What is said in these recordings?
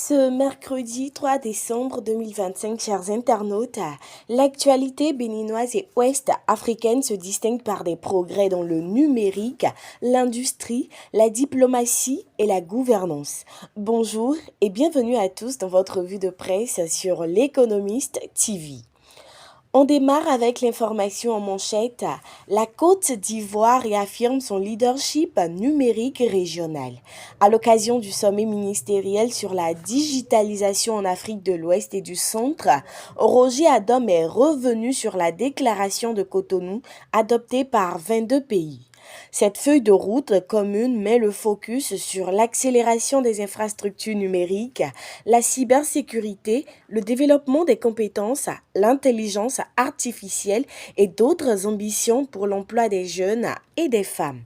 Ce mercredi 3 décembre 2025, chers internautes, l'actualité béninoise et ouest-africaine se distingue par des progrès dans le numérique, l'industrie, la diplomatie et la gouvernance. Bonjour et bienvenue à tous dans votre revue de presse sur l'Économiste TV. On démarre avec l'information en manchette. La Côte d'Ivoire réaffirme son leadership numérique régional. À l'occasion du sommet ministériel sur la digitalisation en Afrique de l'Ouest et du Centre, Roger Adam est revenu sur la déclaration de Cotonou adoptée par 22 pays. Cette feuille de route commune met le focus sur l'accélération des infrastructures numériques, la cybersécurité, le développement des compétences, l'intelligence artificielle et d'autres ambitions pour l'emploi des jeunes et des femmes.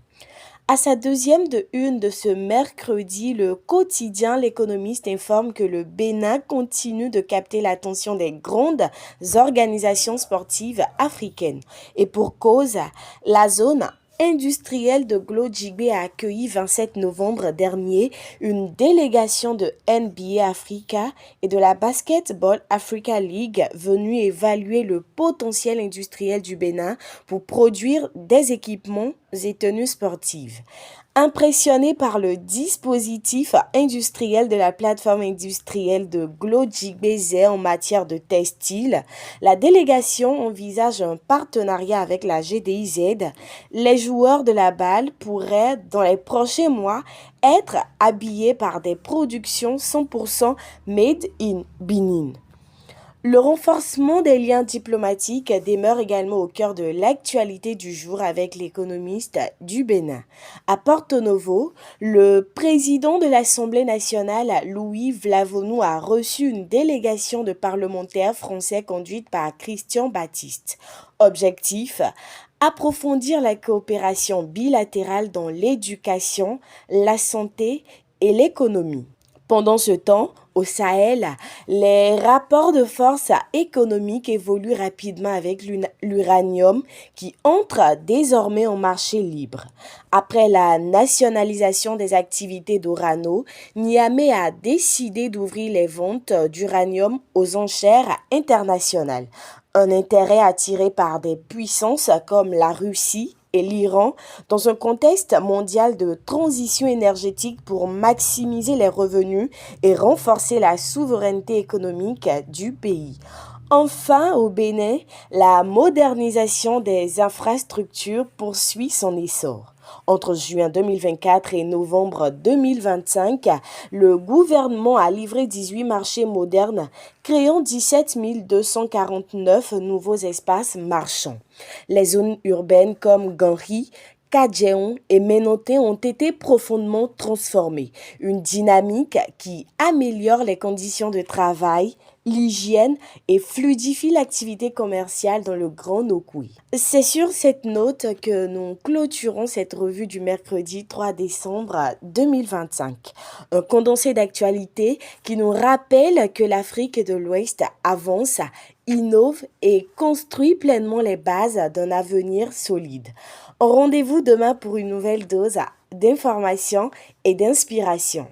À sa deuxième de une de ce mercredi, le quotidien L'Économiste informe que le Bénin continue de capter l'attention des grandes organisations sportives africaines. Et pour cause, la zone industrielle de Glodjigbe a accueilli 27 novembre dernier une délégation de NBA Africa et de la Basketball Africa League venue évaluer le potentiel industriel du Bénin pour produire des équipements et tenues sportives. Impressionné par le dispositif industriel de la plateforme industrielle de Glodjigbe en matière de textile, la délégation envisage un partenariat avec la GDIZ. Les joueurs de la balle pourraient, dans les prochains mois, être habillés par des productions 100% made in Benin. Le renforcement des liens diplomatiques demeure également au cœur de l'actualité du jour avec l'économiste du Bénin. À Porto Novo, le président de l'Assemblée nationale, Louis Vlavonou, a reçu une délégation de parlementaires français conduite par Christian Baptiste. Objectif: approfondir la coopération bilatérale dans l'éducation, la santé et l'économie. Pendant ce temps, au Sahel, les rapports de force économiques évoluent rapidement avec l'uranium qui entre désormais en marché libre. Après la nationalisation des activités d'Orano, Niamey a décidé d'ouvrir les ventes d'uranium aux enchères internationales. Un intérêt attiré par des puissances comme la Russie et l'Iran dans un contexte mondial de transition énergétique pour maximiser les revenus et renforcer la souveraineté économique du pays. Enfin, au Bénin, la modernisation des infrastructures poursuit son essor. Entre juin 2024 et novembre 2025, le gouvernement a livré 18 marchés modernes, créant 17 249 nouveaux espaces marchands. Les zones urbaines comme Ganri, Kadjeon et Ménoté ont été profondément transformées, une dynamique qui améliore les conditions de travail, l'hygiène et fluidifie l'activité commerciale dans le Grand Nokoué. C'est sur cette note que nous clôturons cette revue du mercredi 3 décembre 2025. Un condensé d'actualité qui nous rappelle que l'Afrique de l'Ouest avance, innove et construit pleinement les bases d'un avenir solide. Rendez-vous demain pour une nouvelle dose d'information et d'inspiration.